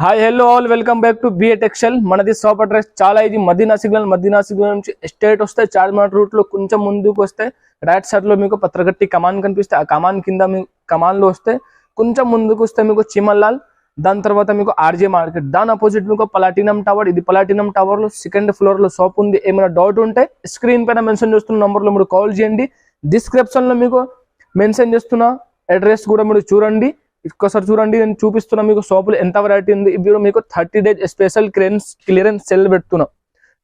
Hi hello all welcome back to BA textile. మనది shop address చాలా ఇది Madina signal నుంచి ఎస్టేట్ వస్తే చార్మినార్ రూట్ లో కొంచెం ముందుకు వస్తే రైట్ సైడ్ లో మీకు పత్రగట్టి కమాన్ కనిపిస్తే ఆ కమాన్ కింద మీ కమాన్ లో వస్తే కొంచెం ముందుకు వస్తే మీకు చిమల్లాల్, దాని తర్వాత మీకు ఆర్జే మార్కెట్, దాని అపోజిట్ మీకు ప్లాటినం టవర్. ఇది ప్లాటినం టవర్ లో సెకండ్ ఫ్లోర్ లో షాప్ ఉంది. ఏమైనా డౌట్ ఉంటే స్క్రీన్ పైన మెన్షన్ చేస్తున్న నంబర్ లో మీరు కాల్ చేయండి. డిస్క్రిప్షన్ లో మీకు మెన్షన్ చేస్తున్న అడ్రస్ కూడా మీరు చూడండి. ఒక్కసారి చూడండి, నేను చూపిస్తున్నా మీకు షాపులు ఎంత వెరైటీ ఉంది. ఇప్పుడు మీకు 30 days స్పెషల్ క్లియరెన్స్ సెల్ పెడుతున్నా.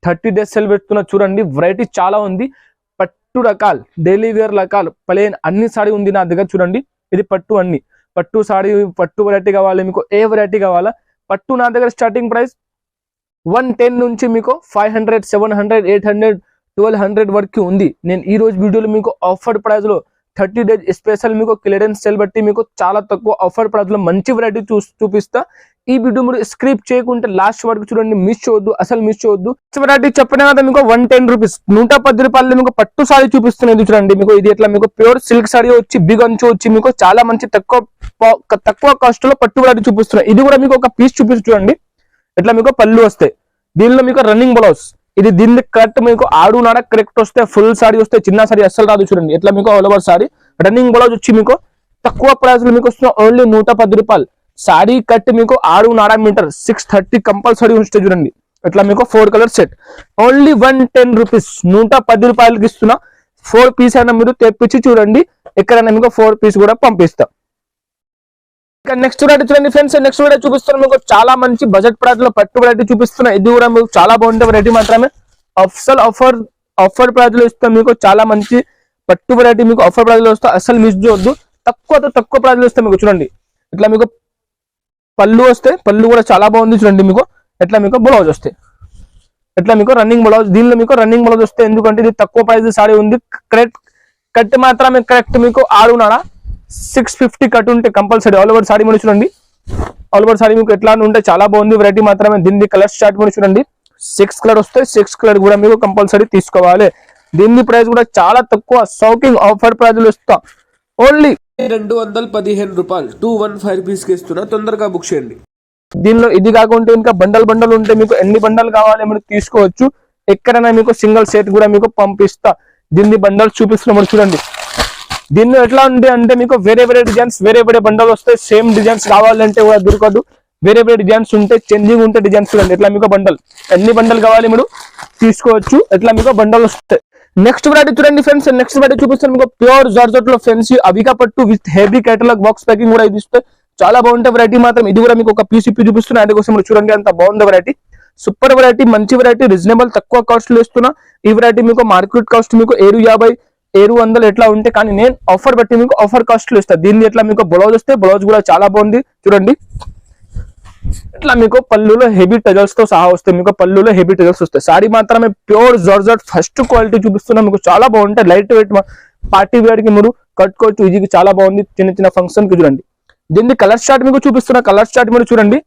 30 days సెల్ పెడుతున్నా. చూడండి, వెరైటీ చాలా ఉంది. పట్టు రకాలు, డైలీ వేర్ రకాలు, ప్లేన్ అన్ని సారీ ఉంది నా దగ్గర. చూడండి, ఇది పట్టు, అన్ని పట్టు సారీ, పట్టు వెరైటీ కావాలి మీకు, ఏ వెరైటీ కావాలా. పట్టు నా దగ్గర స్టార్టింగ్ ప్రైస్ 110 నుంచి మీకు 500, 700, 800, 1200 వరకు ఉంది. నేను ఈ రోజు వీడియోలో మీకు ఆఫర్ ప్రైస్ లో 30 days స్పెషల్ మీకు క్లియరెన్స్ సేల్ బట్టి మీకు చాలా తక్కువ ఆఫర్ ప్రైస్ లో మంచి వెరైటీ చూపిస్తా. ఈ వీడియో మీరు స్క్రిప్ట్ చేయకుంటే లాస్ట్ వరకు చూడండి, మిస్ చేయొద్దు, అసలు మిస్ చేయొద్దు. వెరైటీ చెప్పిన కదా మీకు 110 రూపీస్, 110 రూపాయలు మీకు పట్టు సారీ చూపిస్తున్నది. చూడండి, మీకు ఇది ఎట్లా మీకు ప్యూర్ సిల్క్ సారీ వచ్చి బిగ్ అంచు వచ్చి మీకు చాలా మంచి తక్కువ కాస్ట్ లో పట్టు వెరైటీ చూపిస్తున్నాయి. ఇది కూడా మీకు ఒక పీస్ చూడండి, ఎట్లా మీకు పళ్ళు వస్తాయి. దీనిలో మీకు రన్నింగ్ బ్లౌజ్, ఇది దీన్ని కరెక్ట్ మీకు ఆడు నాడ కరెక్ట్ వస్తే, ఫుల్ సారీ వస్తే, చిన్న సారీ అస్సలు రాదు. చూడండి, ఎట్లా మీకు all over sorry running blouse వచ్చి మీకు తక్కువ ప్రైస్ లో మీకు వస్తున్న ఓన్లీ 110 రూపాయలు. సారీ కట్ మీకు ఆడు నాడ మీటర్ 630 కంపల్సరీ ఉంటే. చూడండి, ఇట్లా మీకు 4 కలర్ సెట్ ఓన్లీ 110 రూపీస్, 110 రూపాయలకి ఇస్తున్నా. 4 పీస్ అయినా మీరు తెప్పించి చూడండి, ఎక్కడైనా మీకు 4 పీస్ కూడా పంపిస్తా. ఇక నెక్స్ట్ వెరైటీ చూడండి ఫ్రెండ్స్, నెక్స్ట్ వెరైటీ చూపిస్తున్నా మీకు చాలా మంచి బడ్జెట్ ప్రైస్ లో పట్టు వెరైటీ చూపిస్తున్నా. ఇది కూడా మీకు చాలా బాగుంటే వెరైటీ మాత్రమే అసలు ఆఫర్ ప్రైస్ లో ఇస్తాం. మీకు చాలా మంచి పట్టు వెరైటీ మీకు ఆఫర్ ప్రైస్ లో వస్తా, అసలు మిస్ చేయొద్దు. తక్కువ ప్రైస్ లో ఇస్తాం మీకు. చూడండి, ఇట్లా మీకు పళ్ళు వస్తే, పళ్ళు కూడా చాలా బాగుంది. చూడండి, మీకు ఎట్లా మీకు బ్లౌజ్ వస్తాయి, ఎట్లా మీకు రన్నింగ్ బ్లౌజ్. దీనిలో మీకు రన్నింగ్ బ్లౌజ్ వస్తే, ఎందుకంటే ఇది తక్కువ ప్రైస్ సారీ ఉంది. కరెక్ట్ కట్ మాత్రమే కరెక్ట్ మీకు 6 650 కట్ ఉంటే కంపల్సరీ. ఆల్ ఓవర్ సారీ మీరు చూడండి, ఆల్ ఓవర్ సారీ మీకు ఎట్లా ఉంటే చాలా బాగుంది వెరైటీ మాత్రమే. దీన్ని కలర్ స్టార్ట్ కూడా చూడండి, 6 కలర్ వస్తాయి. 6 కలర్ కూడా మీకు కంపల్సరీ తీసుకోవాలి. దీని ప్రైస్ కూడా చాలా తక్కువ, షాకింగ్ ఆఫర్ ప్రైస్ లో ఇస్తా. ఓన్లీ 215 రూపాయలు, 215 రూపీస్ కి ఇస్తున్నా. తొందరగా బుక్ చేయండి. దీనిలో ఇది కాకుండా ఇంకా బండల్ ఉంటే మీకు ఎన్ని బండల్ కావాలి మీరు తీసుకోవచ్చు. ఎక్కడైనా మీకు సింగిల్ సెట్ కూడా మీకు పంపిస్తా. దీన్ని బండల్స్ చూపిస్తున్నాం చూడండి. దీనిలో ఎట్లా ఉంది అంటే మీకు వేరే డిజైన్స్, వేరే బండల్ వస్తాయి. సేమ్ డిజైన్స్ కావాలంటే కూడా దొరకదు. వేరే డిజైన్స్ ఉంటే, చేంజింగ్ ఉంటే డిజైన్స్ చూడండి. ఎట్లా మీకు బండల్, ఎన్ని బండల్ కావాలి మీరు తీసుకోవచ్చు. ఎట్లా మీకు బండల్ వస్తాయి. నెక్స్ట్ వెరైటీ చూడండి ఫ్రెండ్స్, నెక్స్ట్ వెరైటీ చూపిస్తాను మీకు ప్యూర్ జార్జెట్ లో ఫెన్సీ అవికా పట్టు with heavy catalogue box packing కూడా ఇది ఇస్తే చాలా బాగుంటే వెరైటీ మాత్రం. ఇది కూడా మీకు ఒక పీస్ చూపిస్తున్నా, అందుకోసం మీరు చూడండి, అంత బాగుంది వెరైటీ. సూపర్ వెరైటీ, మంచి వెరైటీ, రీజనబుల్ తక్కువ కాస్ట్ లో ఇస్తున్నా. ఈ వెరైటీ మీకు మార్కెట్ కాస్ట్ మీకు 750, 700 ఎట్లా ఉంటే, కానీ నేను ఆఫర్ బట్టి మీకు ఆఫర్ కాస్ట్ లో ఇస్తాను. దీన్ని ఎట్లా మీకు బ్లౌజ్ వస్తే, బ్లౌజ్ కూడా చాలా బాగుంది. చూడండి, ఇట్లా మీకు పళ్ళులో హెవీ టజల్స్ తో సహా వస్తాయి. మీకు పళ్ళులో హెవీ టజల్స్ వస్తాయి. సారీ మాత్రమే ప్యూర్ జార్జెట్ ఫస్ట్ క్వాలిటీ చూపిస్తున్నా మీకు. చాలా బాగుంటాయి, లైట్ వెయిట్, పార్టీ వేర్ కి మీరు కట్టుకోవచ్చు ఈజీగా. చాలా బాగుంది, చిన్న ఫంక్షన్ కి. చూడండి, దీన్ని కలర్ చార్ట్ మీకు చూపిస్తున్నా. కలర్ చార్ట్ మీరు చూడండి,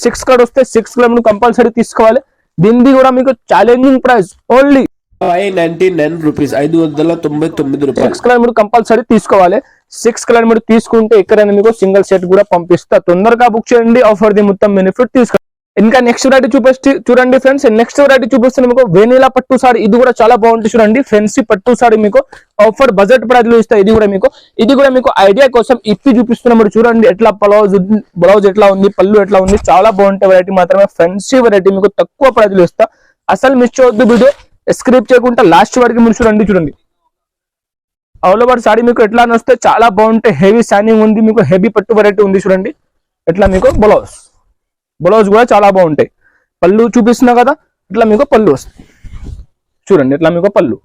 6 కలర్ వస్తే 6 కలర్ మీరు కంపల్సరీ తీసుకోవాలి. దీన్ని కూడా మీకు ఛాలెంజింగ్ ప్రైస్ ఓన్లీ 599 రూపీస్, 599 రూపాయలు. 6 కలర్ మీరు కంపల్సరీ తీసుకోవాలి. 6 కలర్ మీరు తీసుకుంటే ఎక్కడైనా మీకు సింగిల్ సెట్ కూడా పంపిస్తా. తొందరగా బుక్ చేయండి, ఆఫర్ ది మొత్తం బెనిఫిట్ తీసుకోండి. ఇంకా నెక్స్ట్ వెరైటీ చూడండి ఫ్రెండ్స్, నెక్స్ట్ వెరైటీ చూపిస్తే మీకు వెనీలా పట్టు సారీ. ఇది కూడా చాలా బాగుంటుంది. చూడండి, ఫెన్సీ పట్టు సారీ మీకు ఆఫర్ బడ్జెట్ ప్రైస్ లో ఇస్తా. ఇది కూడా మీకు ఐడియా కోసం ఇప్పి చూపిస్తున్నా. మీరు చూడండి, ఎట్లా బ్లౌజ్ ఎట్లా ఉంది, పళ్ళు ఎట్లా ఉంది, చాలా బాగుంటాయి వెరైటీ మాత్రమే. ఫెన్సీ వెరైటీ మీకు తక్కువ ప్రైస్ లో ఇస్తా, అసలు మిస్ చేయొద్దు. వీడియో స్క్రిప్ట్ చేయకుండా లాస్ట్ వరకు మీరు చూడండి. ఆల్ ఓవర్ సారీ మీకు ఎట్లా వస్తే చాలా బాగుంటాయి. హెవీ షైనింగ్ ఉంది, మీకు హెవీ పట్టు వెరైటీ ఉంది. చూడండి, ఎట్లా మీకు బ్లౌజ్ కూడా చాలా బాగుంటాయి. పళ్ళు చూపిస్తున్నా కదా, ఇట్లా మీకు పళ్ళు వస్తాయి. చూడండి, ఎట్లా మీకు పళ్ళు.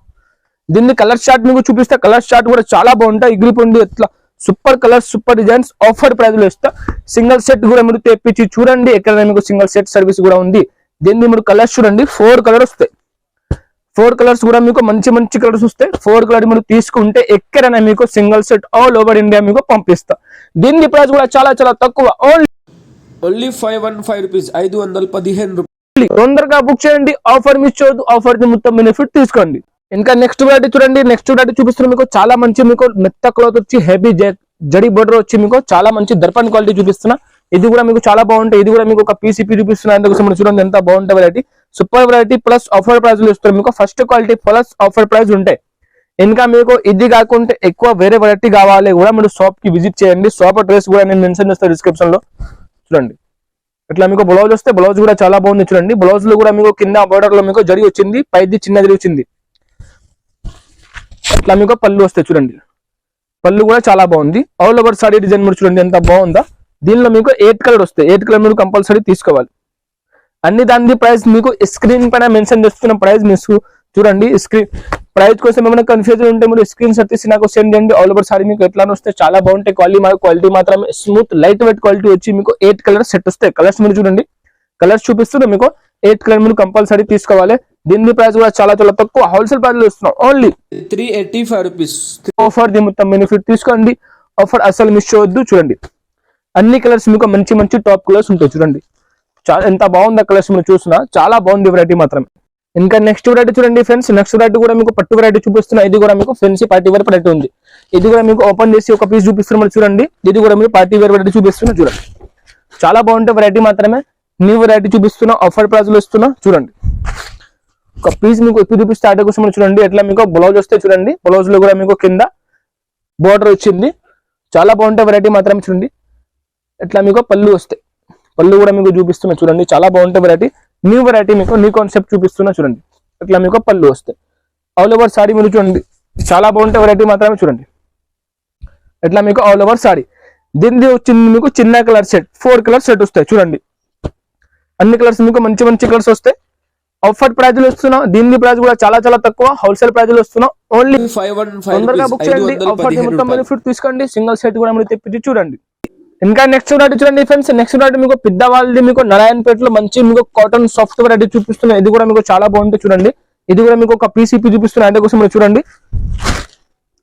దీన్ని కలర్ చార్ట్ మీకు చూపిస్తే, కలర్ చార్ట్ కూడా చాలా బాగుంటాయి. గ్రిప్ ఉంది, ఎట్లా super colours, super designs offer price లో ఇస్తా. సింగిల్ సెట్ కూడా మీరు తెప్పించి చూడండి, ఎక్కడైనా మీకు సింగిల్ సెట్ సర్వీస్ కూడా ఉంది. దీన్ని మీరు కలర్స్ చూడండి, 4 కలర్ వస్తాయి. 4 కలర్స్ కూడా మీకు మంచి కలర్స్ వస్తాయి. 4 కలర్ మీరు తీసుకుంటే ఎక్కడైనా మీకు single set all over India మీకు పంపిస్తా. దీని ప్రైస్ కూడా చాలా తక్కువ, ఓన్లీ 515 రూపీస్, 515 రూపాయలు. తొందరగా బుక్ చేయండి, ఆఫర్ మిస్ చేయొద్దు, ఆఫర్ ది మొత్తం బెనిఫిట్ తీసుకోండి. ఇంకా నెక్స్ట్ వెరైటీ చూడండి, నెక్స్ట్ వెరైటీ చూపిస్తున్నా మీకు చాలా మంచి మీకు మెత్త క్లాత్ వచ్చి హెవీ జడి బోర్డర్ వచ్చి మీకు చాలా మంచి దర్పన్ క్వాలిటీ చూపిస్తున్నా. ఇది కూడా మీకు చాలా బాగుంటాయి. ఇది కూడా మీకు ఒక పీసీపీ చూపిస్తున్నాయి. అందుకోసం మనం చూడండి ఎంత బాగుంటాయి variety. Super variety plus offer price లో ఇస్తారు మీకు. First quality plus offer price ఉంటాయి. ఇంకా మీకు ఇది కాకుండా ఎక్కువ వేరే వెరైటీ కావాలి కూడా మీరు షాప్ కి విజిట్ చేయండి. షాప్ అడ్రస్ కూడా నేను మెన్షన్ చేస్తాను డిస్క్రిప్షన్ లో. చూడండి ఇట్లా మీకు బ్లౌజ్ వస్తే బ్లౌజ్ కూడా చాలా బాగుంది. చూడండి బ్లౌజ్ లో కూడా మీకు కింద బోర్డర్ లో మీకు జరి వచ్చింది, పైది చిన్న జరి వచ్చింది. ఇట్లా మీకు పళ్ళు వస్తాయి. చూడండి పళ్ళు కూడా చాలా బాగుంది. ఆల్ ఓవర్ సారీ డిజైన్ మీరు చూడండి ఎంత బాగుందా. దీనిలో మీకు 8 కలర్ వస్తాయి. 8 కలర్ మీరు కంపల్సరీ తీసుకోవాలి. అన్ని దాని ప్రైస్ మీకు స్క్రీన్ పైన మెన్షన్ చేస్తున్న ప్రైస్ మీకు చూడండి. స్క్రీన్ ప్రైస్ కోసం ఏమైనా కన్ఫ్యూజన్ ఉంటే మీరు స్క్రీన్ షాట్ తీసి నాకు సెండ్ చేయండి. ఆల్ ఓవర్ సారీ మీకు ఎట్లా వస్తే చాలా బాగుంటాయి. క్వాలిటీ మాత్రం స్మూత్ లైట్ వెయిట్ క్వాలిటీ వచ్చి మీకు 8 కలర్ సెట్ వస్తాయి. కలర్స్ మీరు చూడండి, కలర్స్ చూపిస్తున్నా మీకు. 8 కలర్ మీరు కంపల్సరీ తీసుకోవాలి. దీని ప్రైస్ కూడా చాలా చాలా తక్కువ హోల్సేల్ ప్రైస్ లో ఇస్తున్నాం. Only 385 rupees. ఆఫర్ ది మొత్తం బెనిఫిట్ తీసుకోండి. ఆఫర్ అసలు మిస్ చేయొద్దు. చూడండి అన్ని కలర్స్ మీకు మంచి మంచి టాప్ కలర్స్ ఉంటాయి. చూడండి చాలా ఎంత బాగుంది కలర్స్ మీరు చూసినా చాలా బాగుంది వెరైటీ మాత్రమే. ఇంకా నెక్స్ట్ వెరైటీ చూడండి ఫ్రెండ్స్. నెక్స్ట్ వెరైటీ కూడా మీకు పట్టు వెరైటీ చూపిస్తున్నా. ఇది కూడా మీకు ఫెన్సీ పార్టీ వేర్ వెరైటీ ఉంది. ఇది కూడా మీకు ఓపెన్ చేసి ఒక పీస్ చూపిస్తున్నాం చూడండి. ఇది కూడా మీరు పార్టీ వేర్ వెరైటీ చూపిస్తున్నా. చూడండి చాలా బాగుంటాయి వెరైటీ మాత్రమే. న్యూ వెరైటీ చూపిస్తున్నా, ఆఫర్ ప్రైస్ లో ఇస్తున్నా. చూడండి ఒక పీస్ మీకు ఎక్కువ చూపిస్తే ఆట కోసం చూడండి. ఎట్లా మీకు బ్లౌజ్ వస్తే చూడండి. బ్లౌజ్ లో కూడా మీకు కింద బోర్డర్ వచ్చింది. చాలా బాగుంటాయి వెరైటీ మాత్రం. చూడండి ఎట్లా మీకు పళ్ళు వస్తాయి. పళ్ళు కూడా మీకు చూపిస్తున్నా. చూడండి చాలా బాగుంటాయి వెరైటీ. న్యూ వెరైటీ మీకు న్యూ కాన్సెప్ట్ చూపిస్తున్నా. చూడండి ఎట్లా మీకు పళ్ళు వస్తాయి. ఆల్ ఓవర్ సారీ మీరు చూడండి చాలా బాగుంటాయి వెరైటీ మాత్రమే. చూడండి ఎట్లా మీకు ఆల్ ఓవర్ సారీ. దీనిది వచ్చింది మీకు చిన్న కలర్ సెట్, 4 కలర్ సెట్ వస్తాయి. చూడండి అన్ని కలర్స్ మీకు మంచి మంచి కలర్స్ వస్తాయి. ఆఫర్ ప్రైజ్ లో ఇస్తున్నాం. దీని ప్రైస్ కూడా చాలా చాలా తక్కువ హోల్సేల్ ప్రైజ్ లో ఇస్తున్నాం. ఓన్లీ 515 తొందరగా బుక్ చేయండి. ఆఫర్ మొత్తం బెనిఫిట్ తీసుకోండి. సింగిల్ సెట్ కూడా మీరు తెప్పించి చూడండి. ఇంకా నెక్స్ట్ వెరైటీ చూడండి ఫ్రెండ్స్. నెక్స్ట్ వెరైటీ మీకు పెద్దవాళ్ళది మీకు నారాయణపేటలో మంచి మీకు కాటన్ సాఫ్ట్ వెరైటీ చూపిస్తున్నాయి. ఇది కూడా మీకు చాలా బాగుంటుంది. చూడండి ఇది కూడా మీకు ఒక పీసీపీ చూపిస్తున్నాయి. అందుకోసం మీరు చూడండి.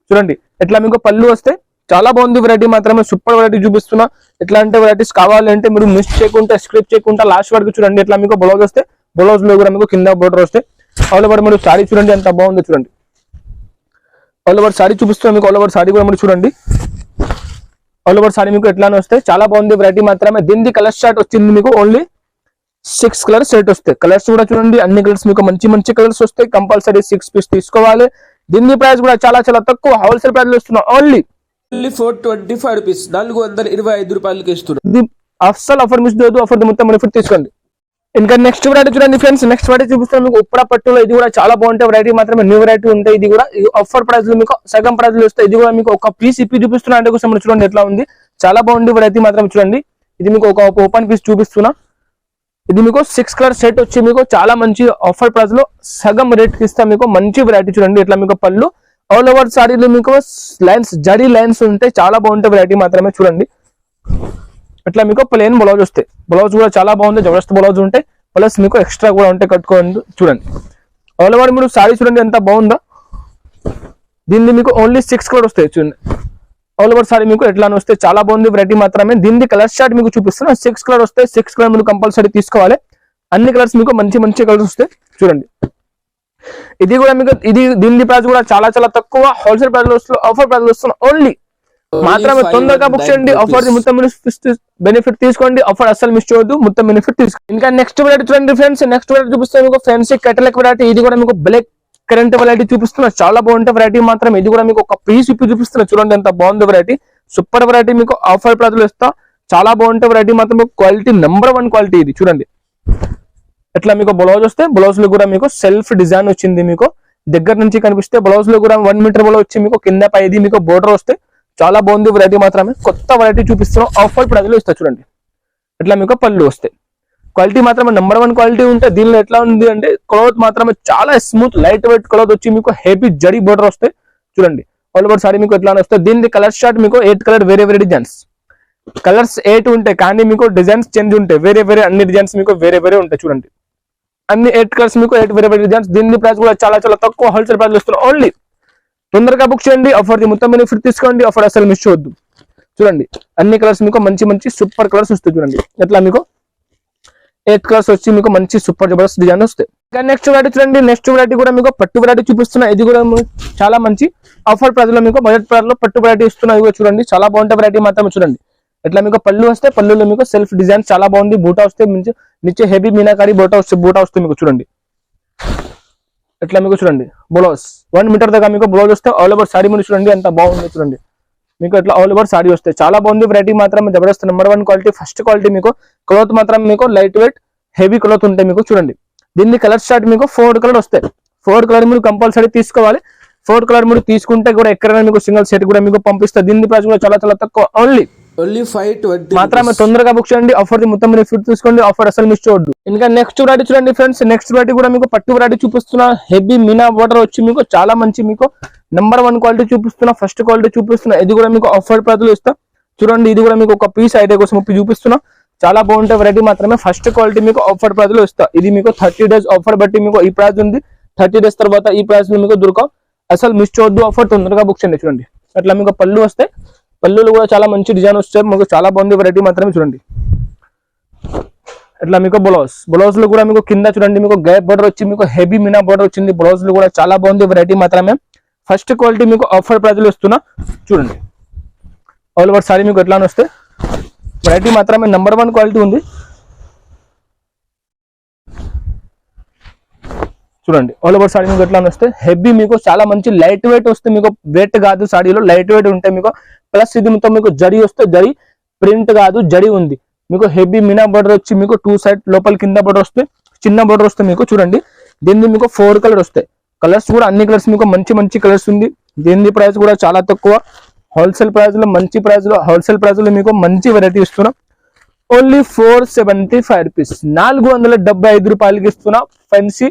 చూడండి ఎట్లా మీకు పళ్ళు వస్తాయి. చాలా బాగుంది వెరైటీ మాత్రమే. సూపర్ వెరైటీ చూపిస్తున్నా. ఎట్లాంటి వెరైటీస్ కావాలంటే మీరు మిస్ చేయకుండా స్క్రిప్ట్ చేయకుండా లాస్ట్ వరకు చూడండి. ఎట్లా మీకు బ్లౌజ్ వస్తే బ్లౌజ్ లో కూడా మీకు కింద బోర్డర్ వస్తాయి. ఆల్ ఓవర్ మీరు సారీ చూడండి ఎంత బాగుందో. చూడండి ఆల్ ఓవర్ సారీ చూపిస్తున్నా మీకు. ఆల్ ఓవర్ సారీ కూడా మీరు చూడండి. ఆల్ ఓవర్ సారీ మీకు ఎట్లానే వస్తాయి. చాలా బాగుంది వెరైటీ మాత్రమే. దీనికి కలర్ షార్ట్ వచ్చింది మీకు ఓన్లీ 6 కలర్ సెట్ వస్తాయి. కలర్స్ కూడా చూడండి అన్ని కలర్స్ మీకు మంచి మంచి కలర్స్ వస్తాయి. కంపల్సరీ 6 పీస్ తీసుకోవాలి. దీని ప్రైస్ కూడా చాలా చాలా తక్కువ హోల్సేల్ ప్రైస్ లో ఇస్తున్నాం. Only 425 rupees. 425 రూపాయలకి ఇస్తున్నాం. ఇది అస్సలు ఆఫర్ మిస్ చేయదు. ఆఫర్ మొత్తం బెనిఫిట్ తీసుకోండి. ఇంకా నెక్స్ట్ వెరైటీ చూడండి ఫ్రెండ్స్. నెక్స్ట్ వెరైటీ చూపిస్తాను మీకు ఉప్పర పట్టులో. ఇది కూడా చాలా బాగుంటాయి వెరైటీ మాత్రమే. న్యూ వెరైటీ ఉంటాయి. ఇది కూడా ఆఫర్ ప్రైస్ లో మీకు సగం ప్రైస్ లో వస్తాయి. ఇది కూడా మీకు ఒక పీస్ ఇప్పి చూపిస్తున్నా. అంటే కోసం చూడండి ఎట్లా ఉంది. చాలా బాగుంది వెరైటీ మాత్రం. చూడండి ఇది మీకు ఒక ఓపెన్ పీస్ చూపిస్తున్నా. ఇది మీకు 6 కలర్ సెట్ వచ్చి మీకు చాలా మంచి ఆఫర్ ప్రైస్ లో సగం రేట్ కి ఇస్తా. మీకు మంచి వెరైటీ చూడండి. ఎట్లా మీకు పళ్ళు ఆల్ ఓవర్ సారీలో మీకు లైన్స్ జరీ లైన్స్ ఉంటాయి. చాలా బాగుంటాయి వెరైటీ మాత్రమే. చూడండి ఇట్లా మీకు ప్లెయిన్ బ్లౌజ్ వస్తాయి. బ్లౌజ్ కూడా చాలా బాగుంది. జబర్దస్త్ బ్లౌజ్ ఉంటాయి. ప్లస్ మీకు ఎక్స్ట్రా కూడా ఉంటాయి కట్టుకోండి. చూడండి ఆల్ ఓవర్ మీరు సారీ చూడండి ఎంత బాగుందో. దీన్ని మీకు ఓన్లీ 6 కలర్ వస్తాయి. చూడండి ఆల్ ఓవర్ సారీ మీకు ఎట్లా వస్తాయి. చాలా బాగుంది వెరైటీ మాత్రమే. దీన్ని కలర్ షార్ట్ మీకు చూపిస్తున్నా. 6 కలర్ వస్తాయి. 6 కలర్ మీరు కంపల్సరీ తీసుకోవాలి. అన్ని కలర్స్ మీకు మంచి మంచి కలర్స్ వస్తాయి. చూడండి ఇది కూడా మీకు దీని ప్రైస్ కూడా చాలా చాలా తక్కువ హోల్సేల్ ప్రైస్ లో వస్తుంది. ఆఫర్ ప్రైస్ లో వస్తున్నా. ఓన్లీ మాత్రమే తొందరగా బుక్ చేయండి. ఆఫర్ మొత్తం బెనిఫిట్ తీసుకోండి. ఆఫర్ అసలు మిస్ చేయొద్దు. మొత్తం బెనిఫిట్ తీసుకోండి. ఇంకా నెక్స్ట్ వెరైటీ చూడండి ఫ్రెండ్స్. నెక్స్ట్ వెరైటీ చూపిస్తాను మీకు ఫ్యాన్సీ కేటలాగ్ వెరైటీ. ఇది కూడా మీకు బ్లాక్ కరెంట్ వెరైటీ చూపిస్తున్నా. చాలా బాగుంటుంది వెరైటీ మాత్రం. ఇది కూడా మీకు ఒక పీస్ ఇప్పి చూపిస్తున్నా. చూడండి ఎంత బాగుంది వెరైటీ. సూపర్ వెరైటీ మీకు ఆఫర్ ప్రైస్ లో ఇస్తా. చాలా బాగుంటుంది వెరైటీ మాత్రం. క్వాలిటీ నెంబర్ 1 క్వాలిటీ ఇది. చూడండి ఎట్లా మీకు బ్లౌజ్ వస్తే బ్లౌజ్ లో కూడా మీకు సెల్ఫ్ డిజైన్ వచ్చింది. మీకు దగ్గర నుంచి కనిపిస్తే బ్లౌజ్ లో కూడా 1 మీటర్ బ్లౌజ్ వచ్చి మీకు కింద పైది మీకు బోర్డర్ వస్తే చాలా బాగుంది వెరైటీ మాత్రమే. కొత్త వెరైటీ చూపిస్తున్నాం. ఆఫర్ ప్రైస్ లో ఇస్తా. చూడండి ఎట్లా మీకు పళ్ళు వస్తాయి. క్వాలిటీ మాత్రమే నెంబర్ 1 క్వాలిటీ ఉంటే. దీనిలో ఎట్లా ఉంది అంటే క్లాత్ మాత్రమే చాలా స్మూత్ లైట్ వెయిట్ క్లాత్ వచ్చి మీకు హెవీ జరీ బోర్డర్ వస్తాయి. చూడండి ఆల్ ఓవర్ సారీ మీకు ఎట్లా వస్తాయి. దీని కలర్ షార్ట్ మీకు 8 కలర్ వేరే వేరే డిజైన్స్. కలర్స్ 8 ఉంటాయి కానీ మీకు డిజైన్స్ చేంజ్ ఉంటాయి. వేరే వేరే అన్ని డిజైన్స్ మీకు వేరే వేరే ఉంటాయి. చూడండి అన్ని 8 కలర్స్ మీకు 8 వేరే వేరే డిజైన్స్. దీని ప్రైస్ కూడా చాలా చాలా తక్కువ హోల్సేల్ ప్రైస్ లో ఇస్తున్నాం. ఓన్లీ తొందరగా బుక్ చేయండి. ఆఫర్ మొత్తం బెనిఫిట్ తీసుకోండి. ఆఫర్ అసలు మిస్ చేయొద్దు. చూడండి అన్ని కలర్స్ మీకు మంచి మంచి సూపర్ కలర్స్ వస్తాయి. చూడండి ఎట్లా మీకు 8 కలర్స్ వచ్చి మీకు మంచి సూపర్ జబర్దస్త్ డిజైన్ వస్తాయి. ఇంకా నెక్స్ట్ వెరైటీ చూడండి. నెక్స్ట్ వెరైటీ కూడా మీకు పట్టు వెరైటీ చూపిస్తున్నా. ఇది కూడా చాలా మంచి ఆఫర్ ప్రైస్ లో మీకు బడ్జెట్ ప్రైస్ లో పట్టు వెరైటీ ఇస్తున్నా. ఇది చూడండి చాలా బాగుంటుంది వెరైటీ మాత్రం. చూడండి ఇట్లా మీకు పళ్ళు వస్తే పళ్ళులో మీకు సెల్ఫ్ డిజైన్ చాలా బాగుంది. బూటా వస్తే నిచ్చే హెవీ మీనాకారి బూటా వస్తుంది మీకు చూడండి. ఇట్లా మీకు చూడండి బ్లౌజ్ 1 మీటర్ దాకా మీకు బ్లౌజ్ వస్తే ఆల్ ఓవర్ సారీ మీరు చూడండి ఎంత బాగుంది చూడండి. మీకు ఇట్లా ఆల్ ఓవర్ సారీ వస్తే చాలా బాగుంది. వెరైటీ మాత్రం Jabardasth number 1 quality. First quality మీకు క్లాత్ మాత్రం మీకు లైట్ వెయిట్ హెవీ క్లాత్ ఉంటాయి మీకు చూడండి. దీన్ని కలర్ స్టార్ట్ మీకు 4 కలర్ వస్తాయి. 4 కలర్ మీరు కంపల్సరీ తీసుకోవాలి. 4 కలర్ మీరు తీసుకుంటే కూడా ఎక్కడైనా మీకు సింగిల్ సెట్ కూడా మీకు పంపిస్తారు. దీని ప్రైస్ కూడా చాలా చాలా తక్కువ, ఓన్లీ 520 మాత్రమే. తొందరగా బుక్ చేయండి. ఆఫర్ మొత్తం మీరు ఫిట్ తీసుకోండి. ఆఫర్ అసలు మిస్ చేయొద్దు. ఇంకా నెక్స్ట్ వెరైటీ చూడండి ఫ్రెండ్స్. నెక్స్ట్ వెరైటీ కూడా మీకు పట్టు వెరైటీ చూపిస్తున్నా. హెవీ మీనా బోర్డర్ వచ్చి మీకు చాలా మంచి మీకు నెంబర్ 1 క్వాలిటీ చూపిస్తున్నా. ఫస్ట్ క్వాలిటీ చూపిస్తున్నా. ఇది కూడా మీకు ఆఫర్ ప్రైస్ లో ఇస్తా చూడండి. ఇది కూడా మీకు ఒక పీస్ ఐడియా కోసం చూపిస్తున్నా. చాలా బాగుంటే వెరైటీ మాత్రమే. ఫస్ట్ క్వాలిటీ మీకు ఆఫర్ ప్రైస్ లో ఇస్తా. ఇది మీకు 30 days ఆఫర్ బట్టి మీకు ఈ ప్రైస్ ఉంది. 30 days తర్వాత ఈ ప్రైస్ లో మీకు దొరకవు. అసలు మిస్ చేయొద్దు. ఆఫర్ తొందరగా బుక్ చేయండి. చూడండి అట్లా మీకు పళ్ళు వస్తాయి. పళ్ళులు కూడా చాలా మంచి డిజైన్ వస్తాయి. మీకు చాలా బాగుంది వెరైటీ మాత్రమే చూడండి. ఇట్లా మీకు బ్లౌజ్ లో కూడా మీకు కింద చూడండి మీకు గ్యాప్ బోర్డర్ వచ్చి మీకు హెవీ మీనా బోర్డర్ వచ్చింది. బ్లౌజ్ లో కూడా చాలా బాగుంది వెరైటీ మాత్రమే. ఫస్ట్ క్వాలిటీ మీకు ఆఫర్ ప్రైస్ లో ఇస్తున్నా చూడండి. ఆల్ ఓవర్ సారీ మీకు ఎట్లా వస్తే వెరైటీ మాత్రమే నెంబర్ 1 క్వాలిటీ ఉంది చూడండి. ఆల్ ఓవర్ సారీ మీకు ఎట్లా వస్తే హెవీ మీకు చాలా మంచి లైట్ వెయిట్ వస్తే మీకు వెయిట్ కాదు సాడీలో లైట్ వెయిట్ ఉంటాయి మీకు. ప్లస్ ఇది మొత్తం మీకు జరీ వస్తే జరీ ప్రింట్ కాదు జరీ ఉంది మీకు. హెవీ మీనా బోర్డర్ వచ్చి మీకు 2 సైడ్ లోపల కింద బోర్డర్ వస్తే చిన్న బోర్డర్ వస్తే మీకు చూడండి. దీన్ని మీకు 4 కలర్ వస్తాయి. కలర్స్ కూడా అన్ని కలర్స్ మీకు మంచి కలర్స్ ఉంది. దీని ప్రైస్ కూడా చాలా తక్కువ. హోల్సేల్ ప్రైస్ లో మంచి ప్రైస్ లో హోల్సేల్ ప్రైస్ లో మీకు మంచి వెరైటీ ఇస్తున్నా. ఓన్లీ 475 రూపీస్ 475 రూపాయలకి ఇస్తున్నా. ఫెన్సీ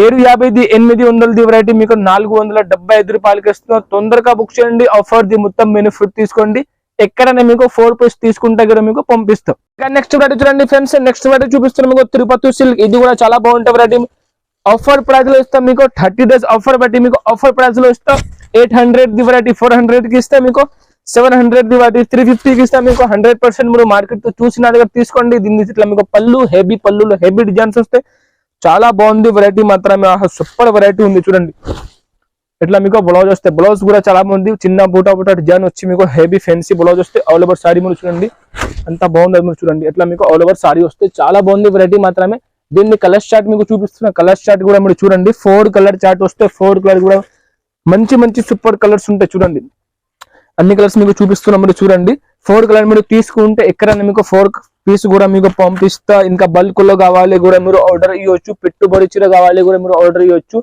850 వెరైటీ మీకు 475 రూపాయలకి ఇస్తున్నా. తొందరగా బుక్ చేయండి. ఆఫర్ ది మొత్తం బెనిఫిట్ తీసుకోండి. ఎక్కడైనా మీకు 4 పీస్ తీసుకుంటే కూడా మీకు పంపిస్తాం. నెక్స్ట్ వెరైటీ చూడండి ఫ్రెండ్స్. నెక్స్ట్ వెరైటీ చూపిస్తున్నాం మీకు తిరుపతి సిల్క్. ఇది కూడా చాలా బాగుంటుంది వెరైటీ. ఆఫర్ ప్రైస్ లో ఇస్తాం మీకు 30 days ఆఫర్ బట్టి మీకు ఆఫర్ ప్రైస్ లో ఇస్తాం. 800 ది వెరైటీ 400 కి ఇస్తే మీకు 700 ది వెరైటీ 350 కి ఇస్తే మీకు 100% మీరు మార్కెట్ తో చూసిన దగ్గర తీసుకోండి. దీన్ని ఇట్లా మీకు పళ్ళు హెవీ పళ్ళులో హెవీ డిజైన్స్ వస్తాయి. చాలా బాగుంది వెరైటీ మాత్రమే. సూపర్ వెరైటీ ఉంది చూడండి. ఇట్లా మీకు బ్లౌజ్ వస్తే బ్లౌజ్ కూడా చాలా బాగుంది. చిన్న బూటా డిజైన్ వచ్చి మీకు హెవీ ఫెన్సీ బ్లౌజ్ వస్తే ఆల్ ఓవర్ సారీ మీరు చూడండి అంత బాగుంది మీరు చూడండి. ఇట్లా మీకు ఆల్ ఓవర్ సారీ వస్తే చాలా బాగుంది వెరైటీ మాత్రమే. దీన్ని కలర్ చార్ట్ మీకు చూపిస్తున్నా. కలర్ చార్ట్ కూడా మీరు చూడండి. 4 కలర్ చార్ట్ వస్తే 4 కలర్ కూడా మంచి సూపర్ కలర్స్ ఉంటాయి చూడండి. అన్ని కలర్స్ మీకు చూపిస్తున్నా మీరు చూడండి. 4 కలర్ మీరు తీసుకుంటే ఎక్కడైనా మీకు 4 పీస్ కూడా మీకు పంపిస్తా. ఇంకా బల్క్ లో కావాలి కూడా మీరు ఆర్డర్ ఇవ్వచ్చు. పెట్టుబడి చీర కావాలి కూడా మీరు ఆర్డర్ ఇవ్వచ్చు.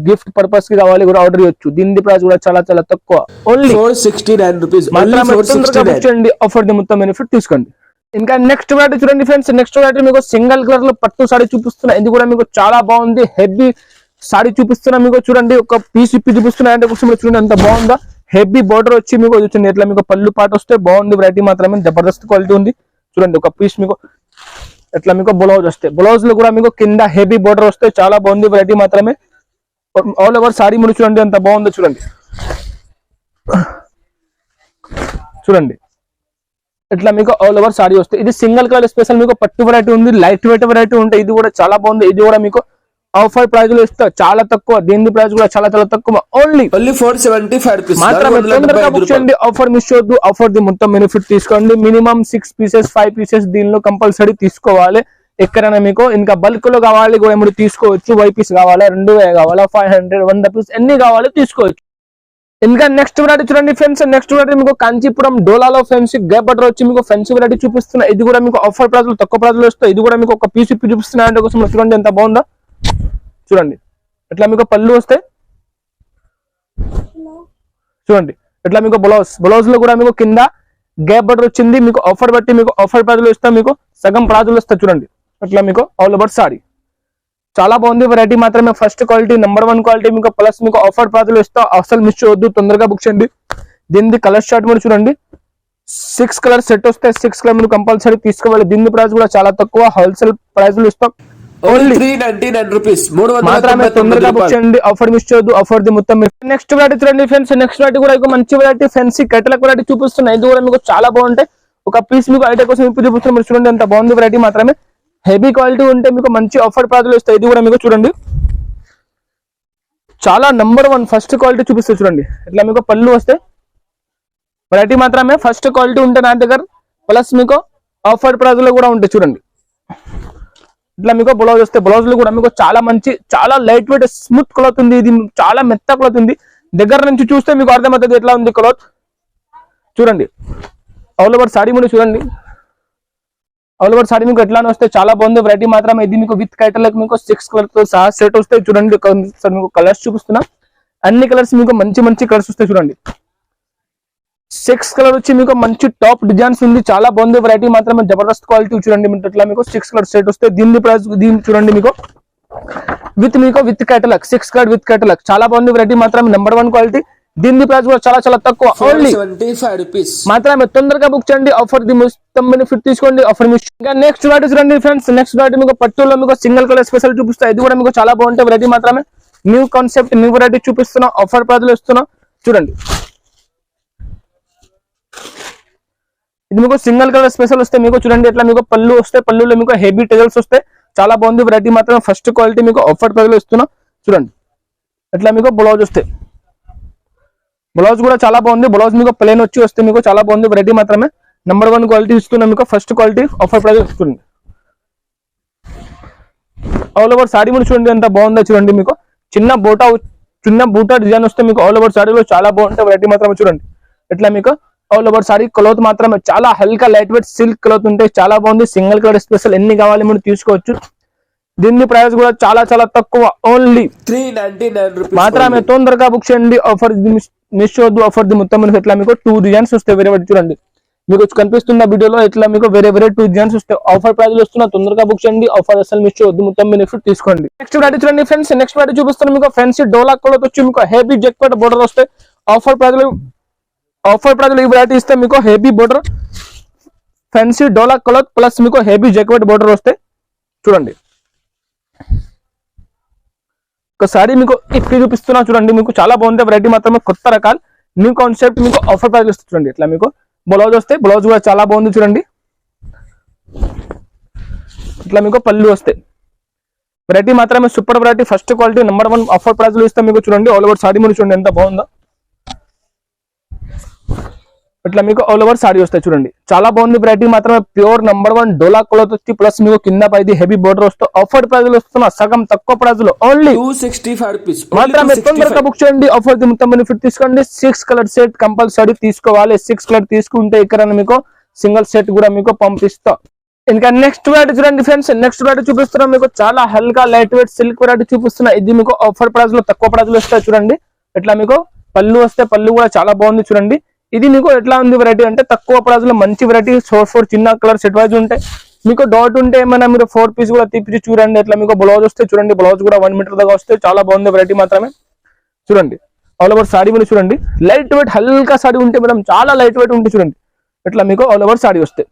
గిఫ్ట్ పర్పస్ కి కావాలి కూడా ఆర్డర్ ఇవ్వచ్చు. దీని ప్రైస్ కూడా చాలా చాలా తక్కువ, ఓన్లీ 469 రూపీస్. ఆఫర్ ది మొత్తం బెనిఫిట్ తీసుకోండి. ఇంకా నెక్స్ట్ వెరైటీ చూడండి ఫ్రెండ్స్. నెక్స్ట్ వెరైటీ మీకు సింగిల్ కలర్ లో పట్టు సారీ చూపిస్తున్నా. ఇది కూడా మీకు చాలా బాగుంది. హెవీ సారీ చూపిస్తున్నా మీకు చూడండి. ఒక పీస్ ఇప్పి చూపిస్తున్నా అంటే కోసం చూడండి ఎంత బాగుందా. హెవీ బోర్డర్ వచ్చి మీకు చూడండి. ఇట్లా మీకు పళ్ళు పాట వస్తే బాగుంది వెరైటీ మాత్రమే. జబర్దస్త్ క్వాలిటీ ఉంది చూడండి. ఒక పీస్ మీకు ఇట్లా మీకు బ్లౌజ్ వస్తే బ్లౌజ్ లో కూడా మీకు కింద హెవీ బోర్డర్ వస్తే చాలా బాగుంది వెరైటీ మాత్రమే. ఆల్ ఓవర్ సారీ మీరు చూడండి ఎంత బాగుందో చూడండి. చూడండి ఇట్లా మీకు ఆల్ ఓవర్ సారీ వస్తే ఇది సింగిల్ కలర్ స్పెషల్ మీకు పట్టు వెరైటీ ఉంది. లైట్ వెయిట్ వెరైటీ ఉంటాయి. ఇది కూడా చాలా బాగుంది. ఇది కూడా మీకు ఆఫర్ ప్రైస్ లో ఇస్తా చాలా తక్కువ. దీని ప్రైస్ కూడా చాలా చాలా తక్కువ, ఓన్లీ 475 రూపీస్ మాత్రమే. తొందరగా బుక్ చేయండి. ఆఫర్ మిస్ చేయొద్దు. ఆఫర్ ది మొత్తం బెనిఫిట్ తీసుకోండి. మినిమం 6 పీసెస్ 5 పీసెస్ దీనిలో కంపల్సరీ తీసుకోవాలి. ఎక్కడైనా మీకు ఇంకా బల్క్ లో కావాలి కూడా మీరు తీసుకోవచ్చు. 5 పీస్ కావాలా 2000 కావాలా 500 100 పీస్ ఎన్ని కావాలి తీసుకోవచ్చు. ఇంకా నెక్స్ట్ వెరైటీ చూడండి ఫ్రెండ్స్. నెక్స్ట్ వెరైటీ మీకు కాంచీపురం డోలాలో ఫెన్సీ గ్యాప్ బటర్ వచ్చి మీకు ఫెన్సీ వెరైటీ చూపిస్తున్నా. ఇది కూడా మీకు ఆఫర్ ప్రైస్ లో తక్కువ ప్రైస్ లో వస్తాయి. ఇది కూడా మీకు ఒక పీస్ ఇప్పి చూపిస్తున్నా అంటే కోసం చూడండి ఎంత బాగుందా చూడండి. ఇట్లా మీకు పళ్ళు వస్తాయి చూడండి. ఇట్లా మీకు బ్లౌజ్ లో కూడా మీకు కింద గ్యాప్ బటర్ వచ్చింది. మీకు ఆఫర్ బట్టి మీకు ఆఫర్ ప్రైస్ లో ఇస్తాం. మీకు సగం ప్రైస్ లో వస్తాయి చూడండి. ఇట్లా మీకు ఆల్ ఓవర్ సారీ చాలా బాగుంది వెరైటీ మాత్రమే. ఫస్ట్ క్వాలిటీ నెంబర్ 1 క్వాలిటీ మీకు ప్లస్ మీకు ఆఫర్ ప్రైస్ లో ఇస్తా. అసలు మిస్ చేయొద్దు. తొందరగా బుక్ చేయండి. దీని కలర్ షార్ట్ మీరు చూడండి. 6 కలర్ సెట్ వస్తే 6 కలర్ మీరు కంపల్సరీ తీసుకోవాలి. దీని ప్రైస్ కూడా చాలా తక్కువ. హోల్సేల్ ప్రైస్ లో ఇస్తాం. ఓన్లీ 399 రూపీస్ మాత్రమే. తొందరగా బుక్ చేయండి. ఆఫర్ మిస్ చేయొద్దు. ఆఫర్ ది మొత్తం. నెక్స్ట్ వెరైటీ చూడండి ఫ్రెండ్స్. నెక్స్ట్ వెరైటీ కూడా మంచి వెరైటీ ఫెన్సీ కటలక్ వెరైటీ చూపిస్తున్నాయి. ఇది కూడా మీకు చాలా బాగుంటాయి. ఒక పీస్ మీకు ఐడియా కోసం ఇప్పుడు చూపిస్తున్నాం మీరు చూడండి ఎంత బాగుంది వెరైటీ మాత్రమే. హెవీ క్వాలిటీ ఉంటే మీకు మంచి ఆఫర్ ప్రైస్ లో ఇస్తాయి. ఇది కూడా మీకు చూడండి చాలా నెంబర్ 1 ఫస్ట్ క్వాలిటీ చూపిస్తుంది చూడండి. ఇట్లా మీకు పళ్ళు వస్తే వెరైటీ మాత్రమే. ఫస్ట్ క్వాలిటీ ఉంటే నా దగ్గర ప్లస్ మీకు ఆఫర్ ప్రైస్ లో కూడా ఉంటాయి చూడండి. ఇట్లా మీకు బ్లౌజ్ వస్తే బ్లౌజ్ లో కూడా మీకు చాలా మంచి చాలా లైట్ వెయిట్ స్మూత్ క్లాత్ ఉంది. ఇది చాలా మెత్త క్లాత్ ఉంది. దగ్గర నుంచి చూస్తే మీకు అర్థమవుతుంది ఎట్లా ఉంది క్లాత్. చూడండి ఆల్ ఓవర్ సాడీ కూడా చూడండి. ఆల్ ఓవర్ సాడీ మీకు ఎట్లా వస్తే చాలా బాగుంది. వెరైటీ మాత్రమే ఇది మీకు విత్ కైటలకు మీకు 6 కలర్ తో సహా సెట్ వస్తాయి. చూడండి మీకు కలర్స్ చూపిస్తున్నా. అన్ని కలర్స్ మీకు మంచి మంచి కలర్స్ వస్తాయి. చూడండి 6 కలర్ వచ్చి మీకు మంచి టాప్ డిజైన్స్ ఉంది. చాలా బాగుంది. వెరైటీ మాత్రమే జబర్దస్త్ క్వాలిటీ. చూడండి మీకు ఇట్లా మీకు 6 కలర్ సెట్ వస్తే దీని ప్రైస్ దీని చూడండి మీకు with catalogue 6 colour with catalogue చాలా బాగుంది. వెరైటీ మాత్రమే నెంబర్ 1 క్వాలిటీ. దీని ప్రైస్ కూడా చాలా చాలా తక్కువ. ఓన్లీ 75 రూపీస్ మాత్రమే. తొందరగా బుక్ చేయండి. ఆఫర్ ది మొత్తం బెనిఫిట్ తీసుకోండి. Offer miss. ఇంకా నెక్స్ట్ వెరైటీ చూడండి ఫ్రెండ్స్. నెక్స్ట్ వెరైటీ మీకు పట్టులో మీకు సింగిల్ కలర్ స్పెషల్ చూపిస్తా. ఇది కూడా మీకు చాలా బాగుంటాయి. వెరైటీ మాత్రమే న్యూ కాన్సెప్ట్ న్యూ వెరైటీ చూపిస్తున్నా. ఆఫర్ ప్రైస్ లో ఇస్తున్నా. చూడండి ఇది మీకు సింగిల్ కలర్ స్పెషల్ వస్తే మీకు చూడండి ఎట్లా మీకు పళ్ళు వస్తే పళ్ళులో మీకు హెవీ టెజల్స్ వస్తాయి. చాలా బాగుంది. వెరైటీ మాత్రం ఫస్ట్ క్వాలిటీ మీకు ఆఫర్ ప్రైస్ లో ఇస్తున్నా. చూడండి ఎట్లా మీకు బ్లౌజ్ వస్తే బ్లౌజ్ కూడా చాలా బాగుంది. బ్లౌజ్ మీకు ప్లేన్ వచ్చి వస్తే మీకు చాలా బాగుంది. వెరైటీ మాత్రమే నెంబర్ 1 క్వాలిటీ ఇస్తున్నా. మీకు ఫస్ట్ క్వాలిటీ ఆఫర్ ప్రైస్ ఇస్తుంది. ఆల్ ఓవర్ సాడీ కూడా చూడండి ఎంత బాగుందో. చూడండి మీకు చిన్న బూటా డిజైన్ వస్తే మీకు ఆల్ ఓవర్ సాడీలో చాలా బాగుంటాయి. వెరైటీ మాత్రమే చూడండి ఎట్లా మీకు ఆల్ ఓవర్ సారీ క్లాత్ మాత్రమే చాలా హల్కా లైట్ వెయిట్ సిల్క్ క్లాత్ ఉంటాయి. చాలా బాగుంది. సింగిల్ కలర్ స్పెషల్ ఎన్ని కావాలి మీరు తీసుకోవచ్చు. దీని ప్రైస్ కూడా చాలా చాలా తక్కువ. ఓన్లీ 399 రూపీస్ మాత్రమే. తొందరగా బుక్ చేయండి. ఆఫర్ మిస్ చేయొద్దు. ఆఫర్ ది మొత్తం ఎట్లా మీకు 2 డిజైన్స్ వస్తాయి. వేరే చూడండి మీకు కనిపిస్తున్న వీడియోలో ఇట్లా మీకు వేరే 2 డిజైన్స్ వస్తాయి. ఆఫర్ ప్రైస్ లో వస్తున్నా. తొందరగా బుక్ చేయండి. ఆఫర్ అసలు మిస్ చేయొద్దు. మొత్తం బెనిఫిట్ తీసుకోండి. నెక్స్ట్ వెరైటీ చూడండి ఫ్రెండ్స్. నెక్స్ట్ వెరైటీ చూపిస్తున్నాను మీకు ఫ్యాన్సీ డోలా క్లాత్ వచ్చి మీకు హెవీ జెక్పెట్ బోర్డర్ వస్తాయి. ఆఫర్ ప్రైస్ లో ఈ వెరైటీ ఇస్తే మీకు హెవీ బోర్డర్ ఫ్యాన్సీ డోలా క్లాత్ ప్లస్ మీకు హెవీ జెక్పెట్ బోర్డర్ వస్తాయి. చూడండి ఒకసారి మీకు ఇప్పి చూపిస్తున్నా. చూడండి మీకు చాలా బాగుంది. వెరైటీ మాత్రమే కొత్త రకాలు న్యూ కాన్సెప్ట్ మీకు ఆఫర్ ప్రైస్ ఇస్తుంది. చూడండి ఇట్లా మీకు బ్లౌజ్ వస్తాయి. బ్లౌజ్ కూడా చాలా బాగుంది. చూడండి ఇట్లా మీకు పళ్ళు వస్తాయి. వెరైటీ మాత్రమే super variety first quality number 1 offer price లో ఇస్తే మీకు చూడండి ఆల్ ఓవర్ సాడీ మీరు చూడండి ఎంత బాగుందో. ఇట్లా మీకు ఆల్ ఓవర్ సాడీ వస్తాయి. చూడండి చాలా బాగుంది. వెరైటీ మాత్రమే ప్యూర్ నెంబర్ 1 డోలా క్లాత్ వచ్చి ప్లస్ మీకు కింద పైది హెవీ బోర్డర్ వస్తే ఆఫర్ ప్రైస్ లో వస్తున్నా. సగం తక్కువ ప్రైస్ లో ఓన్లీ 265 రూపీస్ మాత్రమే. తొందరగా బుక్ చేయండి. ఆఫర్ ది మొత్తం బెనిఫిట్ తీసుకోండి. 6 కలర్ సెట్ కంపల్సరీ తీసుకోవాలి. 6 కలర్ తీసుకుంటే ఇక్కడ మీకు సింగిల్ సెట్ కూడా మీకు పంపిస్తా. ఇంకా నెక్స్ట్ వెరైటీ చూడండి ఫ్రెండ్స్. నెక్స్ట్ వెరైటీ చూపిస్తున్నా మీకు చాలా హల్కా లైట్ వెయిట్ సిల్క్ వెరైటీ చూపిస్తున్నా. ఇది మీకు ఆఫర్ ప్రైస్ లో తక్కువ ప్రైస్ లో వస్తాయి. చూడండి ఎట్లా మీకు పళ్ళు వస్తే పళ్ళు కూడా చాలా బాగుంది. చూడండి ఇది మీకు ఎట్లా ఉంది వెరైటీ అంటే తక్కువ ప్రైస్ లో మంచి వెరైటీ 4 చిన్న కలర్ సెట్ వైజ్ ఉంటాయి. మీకు డాట్ ఉంటే ఏమైనా మీరు 4 పీస్ కూడా తీపిచ్చి చూడండి. ఎట్లా మీకు బ్లౌజ్ వస్తే చూడండి బ్లౌజ్ కూడా 1 మీటర్ దాకా వస్తే చాలా బాగుంది. వెరైటీ మాత్రమే చూడండి ఆల్ ఓవర్ సాడీ మీరు చూడండి లైట్ వెయిట్ హల్కా సాడీ ఉంటే మేడం చాలా లైట్ వెయిట్ ఉంటుంది. చూడండి ఎట్లా మీకు ఆల్ ఓవర్ సాడీ వస్తాయి.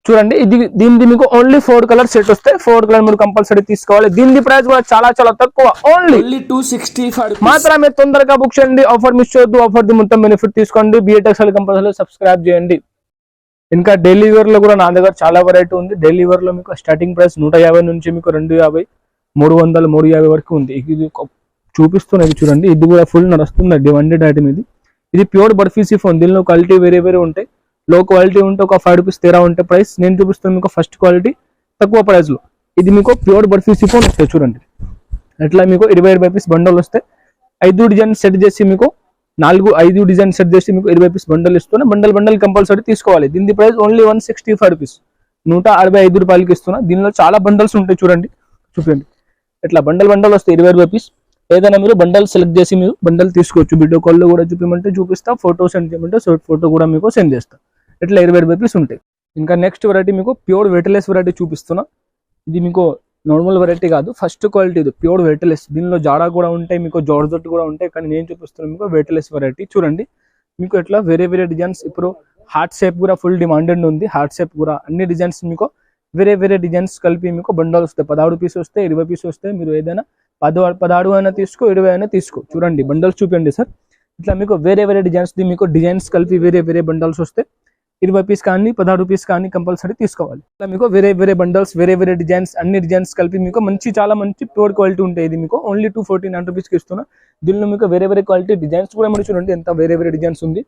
చూడండి ఇది దీనికి మీకు ఓన్లీ 4 కలర్ సెట్ వస్తాయి. 4 కలర్ మీరు కంపల్సరీ తీసుకోవాలి. దీని ప్రైస్ కూడా చాలా చాలా తక్కువ. ఓన్లీ 265 మాత్రమే. తొందరగా బుక్ చేయండి. ఆఫర్ మిస్ చేయొద్దు. ఆఫర్ ది మొత్తం బెనిఫిట్ తీసుకోండి. బిఎటెక్స్ఎల్ కంపల్సరీ సబ్స్క్రైబ్ చేయండి. ఇంకా డైలీ వేర్ లో కూడా నా దగ్గర చాలా వెరైటీ ఉంది. డైలీ వేర్ లో మీకు స్టార్టింగ్ ప్రైస్ 150 నుంచి మీకు 250 300 350 వరకు ఉంది. ఇది చూపిస్తున్నది చూడండి. ఇది కూడా ఫుల్ నడుస్తుంది. డిమాండెడ్ ఐటమ్ ఇది ప్యూర్ బర్ఫీ సిఫాన్. దీనిలో క్వాలిటీ వేరే వేరే ఉంటాయి. లో క్వాలిటీ ఉంటే ఒక 5 రూపీస్ తేడా ఉంటే ప్రైస్. నేను చూపిస్తాను మీకు ఫస్ట్ క్వాలిటీ తక్కువ ప్రైస్ లో. ఇది మీకు ప్యూర్ బర్ఫీ సిఫాన్ వస్తాయి. చూడండి ఎట్లా మీకు 25 పీస్ బండల్ వస్తాయి. 5 డిజైన్ సెట్ చేసి మీకు 4-5 డిజైన్ సెట్ చేసి మీకు 20 పీస్ బండల్ ఇస్తున్నా. బండల్ కంపల్సరీ తీసుకోవాలి. దీని ప్రైస్ ఓన్లీ 165 రూపీస్ 165 రూపాయలకి ఇస్తున్నా. దీనిలో చాలా బండల్స్ ఉంటాయి. చూడండి ఇట్లా బండల్ వస్తాయి 25 పీస్. ఏదైనా మీరు బండల్ సెలెక్ట్ చేసి మీరు బండల్ తీసుకోవచ్చు. వీడియో కాల్లో కూడా చూపించమంటే చూపిస్తా. ఫోటో సెండ్ చేయమంటే ఫోటో కూడా మీకు సెండ్ చేస్తా. ఇట్లా 25 పీస్ ఉంటాయి. ఇంకా నెక్స్ట్ వెరైటీ మీకు ప్యూర్ వెయిట్లెస్ వెరైటీ చూపిస్తున్నా. ఇది మీకు నార్మల్ వెరైటీ కాదు. ఫస్ట్ క్వాలిటీ ఇది ప్యూర్ వెయిట్లెస్. దీనిలో జాడా కూడా ఉంటాయి. మీకు జార్జెట్ కూడా ఉంటాయి. కానీ నేను చూపిస్తున్నాను మీకు వెయిట్లెస్ వెరైటీ. చూడండి మీకు ఇట్లా వేరే డిజైన్స్. ఇప్పుడు హార్ట్ షేప్ కూడా ఫుల్ డిమాండెడ్ ఉంది. హార్ట్ షేప్ కూడా అన్ని డిజైన్స్ మీకు వేరే డిజైన్స్ కలిపి మీకు బండల్ వస్తాయి. 16 పీస్ వస్తాయి, 20 పీస్ వస్తాయి. మీరు ఏదైనా 16 అయినా తీసుకో, 20 అయినా తీసుకో. చూడండి బండల్స్ చూపించండి సార్. ఇట్లా మీకు వేరే డిజైన్స్ మీకు డిజైన్స్ కలిపి వేరే బండల్స్ వస్తాయి. 20 పీస్ కానీ 16 పీస్ కానీ కంపల్సరీ తీసుకోవాలి. ఇట్లా మీకు వేరే బండల్స్ వేరే డిజైన్స్ అన్ని డిజైన్స్ కలిపి మీకు చాలా మంచి ప్యూర్ క్వాలిటీ ఉంటాయి. ఇది మీకు ఓన్లీ 249 రూపీస్కి ఇస్తున్నా. దీనిలో మీకు వేరే క్వాలిటీ డిజైన్స్ కూడా మీరు చూడండి ఎంత వేరే డిజైన్స్ ఉంది.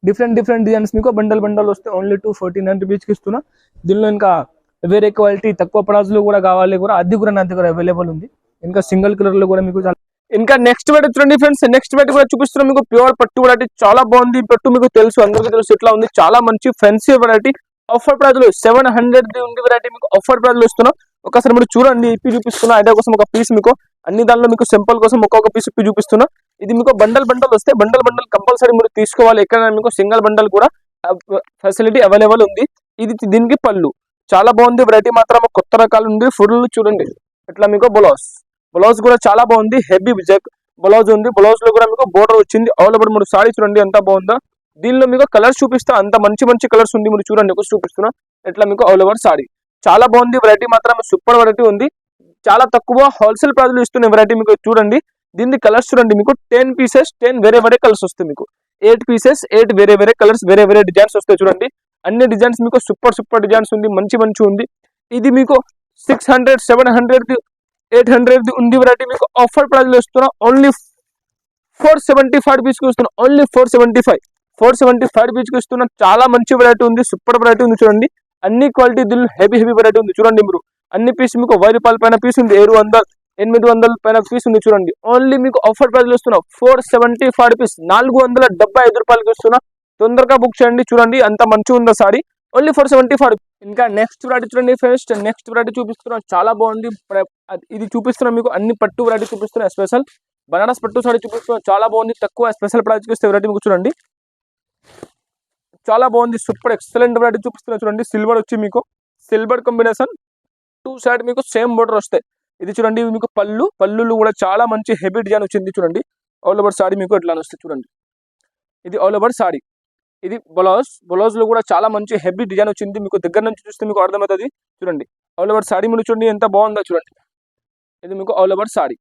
డిఫరెంట్ డిజైన్స్ మీకు బండల్ వస్తే ఓన్లీ 249 రూపీస్కి ఇస్తున్నా. దీనిలో ఇంకా వేరే క్వాలిటీ తక్కువ ప్రైస్ లో కూడా కావాలి కూడా అది కూడా నా దగ్గర అవైలబుల్ ఉంది. ఇంకా సింగిల్ కలర్ లో కూడా మీకు ఇంకా నెక్స్ట్ వెరైటీ చూడండి ఫ్రెండ్స్. నెక్స్ట్ వెరైటీ కూడా చూపిస్తున్నాం మీకు ప్యూర్ పట్టు వెరైటీ. చాలా బాగుంది పట్టు, మీకు తెలుసు, అందరికీ తెలుసు ఎట్లా ఉంది. చాలా మంచి ఫ్యాన్సీ వెరైటీ. ఆఫర్ ప్రైస్ లో 700 ఉంది వెరైటీ మీకు ఆఫర్ ప్రైస్ లో ఇస్తున్నాం. ఒకసారి మీరు చూడండి. ఇప్పి చూపిస్తున్నా ఐడియా కోసం ఒక పీస్ మీకు, అన్ని దానిలో మీకు సింపుల్ కోసం ఒక్కొక్క పీస్ ఇప్పి చూపిస్తున్నా. ఇది మీకు బండల్ వస్తే బండల్ కంపల్సరీ మీరు తీసుకోవాలి. ఎక్కడైనా మీకు సింగిల్ బండల్ కూడా ఫెసిలిటీ అవైలబుల్ ఉంది. ఇది దీనికి పళ్ళు చాలా బాగుంది వెరైటీ మాత్రం కొత్త రకాలు ఉంది. ఫుల్ చూడండి ఇట్లా మీకు బ్లౌజ్ కూడా చాలా బాగుంది. హెవీ బ్లౌజ్ ఉంది. బ్లౌజ్ లో కూడా మీకు బోర్డర్ వచ్చింది. ఆల్ ఓవర్ మీరు సారీ చూడండి ఎంత బాగుందో. దీనిలో మీకు కలర్స్ చూపిస్తా, అంత మంచి కలర్స్ ఉంది. మీరు చూడండి ఒకటి చూపిస్తున్నా ఇట్లా మీకు ఆల్ ఓవర్ సారీ చాలా బాగుంది. వెరైటీ మాత్రం సూపర్ వెరైటీ ఉంది. చాలా తక్కువ హోల్సేల్ ప్రైస్ లో ఇస్తున్న వెరైటీ మీకు చూడండి. దీని కలర్స్ చూడండి మీకు 10 పీసెస్ 10 వేరే కలర్స్ వస్తాయి. మీకు 8 పీసెస్ 8 వేరే కలర్స్ వేరే డిజైన్స్ వస్తాయి. చూడండి అన్ని డిజైన్స్ మీకు సూపర్ డిజైన్స్ ఉంది. మంచి ఉంది. ఇది మీకు 600 700 800 ఉంది వెరైటీ. మీకు ఆఫర్ ప్రైస్ లో ఇస్తున్నా ఓన్లీ 475 రూపీస్కి ఇస్తున్నా. ఓన్లీ 475 రూపీస్కి ఇస్తున్నా. చాలా మంచి వెరైటీ ఉంది. సూపర్ వెరైటీ ఉంది. చూడండి అన్ని క్వాలిటీ దీనిలో హెవీ వెరైటీ ఉంది. చూడండి మీరు అన్ని పీస్ మీకు 1000 రూపాయల పైన పీస్ ఉంది. 800 పైన పీస్ ఉంది. చూడండి ఓన్లీ మీకు ఆఫర్ ప్రైస్ లో ఇస్తున్నా 475 రూపీస్ 475 రూపాయలకి ఇస్తున్నా. తొందరగా బుక్ చేయండి. చూడండి అంత మంచిగా ఉందా సారీ. ఓన్లీ 475. ఇంకా నెక్స్ట్ వెరైటీ చూడండి ఫస్ట్. నెక్స్ట్ వెరైటీ చూపిస్తున్నాం చాలా బాగుంది. ఇది చూపిస్తున్నాం మీకు అన్ని పట్టు వెరైటీ చూపిస్తున్నా. స్పెషల్ బనారస్ పట్టు సారీ చూపిస్తున్నాం చాలా బాగుంది. తక్కువ స్పెషల్ ప్రైస్కి ఇస్తే వెరైటీ మీకు చూడండి చాలా బాగుంది. సూపర్ ఎక్సలెంట్ వెరైటీ చూపిస్తున్నా. చూడండి సిల్వర్ వచ్చి మీకు సిల్వర్ కాంబినేషన్ 2 సైడ్ మీకు సేమ్ బోర్డర్ వస్తాయి. ఇది చూడండి ఇది మీకు పళ్ళు కూడా చాలా మంచి హెవీ డిజైన్ వచ్చింది. చూడండి ఆల్ ఓవర్ సారీ మీకు ఎట్లా వస్తుంది. చూడండి ఇది ఆల్ ఓవర్ సారీ. ఇది బ్లౌజ్ లో కూడా చాలా మంచి హెవీ డిజైన్ వచ్చింది. మీకు దగ్గర నుంచి చూస్తే మీకు అర్థమవుతుంది. చూడండి ఆల్ ఓవర్ సారీ మీరు చూడండి ఎంత బాగుందో. చూడండి ఇది మీకు ఆల్ ఓవర్ సారీ.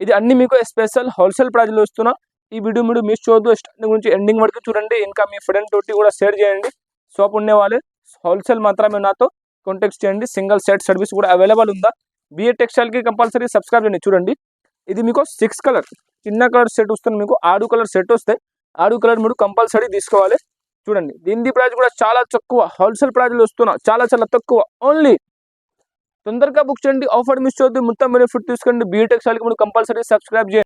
ఇది అన్ని మీకు స్పెషల్ హోల్సేల్ ప్రైస్ లో ఇస్తున్నా. ఈ వీడియో మీరు మిస్ చేయొద్దు. స్టార్టింగ్ నుంచి ఎండింగ్ వరకు చూడండి. ఇంకా మీ ఫ్రెండ్ తోటి కూడా షేర్ చేయండి. షాప్ ఉండే వాళ్ళే హోల్సేల్ మాత్రమే నాతో కాంటాక్ట్ చేయండి. సింగిల్ సెట్ సర్వీస్ కూడా అవైలబుల్ ఉందా. బిఏ టెక్స్టైల్ కి కంపల్సరీ సబ్స్క్రైబ్ చేయండి. చూడండి ఇది మీకు 6 కలర్ చిన్న కలర్ సెట్ వస్తుంది. మీకు 6 కలర్ సెట్ వస్తాయి. 6 కలర్ మీరు కంపల్సరీ తీసుకోవాలి. చూడండి దీని ప్రైస్ కూడా చాలా తక్కువ హోల్సేల్ ప్రైస్ లో వస్తున్నా. చాలా తక్కువ. ఓన్లీ తొందరగా బుక్ చేయండి. ఆఫర్ మిస్ చేయొద్దు. మొత్తం బెనిఫిట్ తీసుకోండి. బిఏ టెక్స్టైల్ కి మీరు కంపల్సరీ సబ్స్క్రైబ్ చేయండి.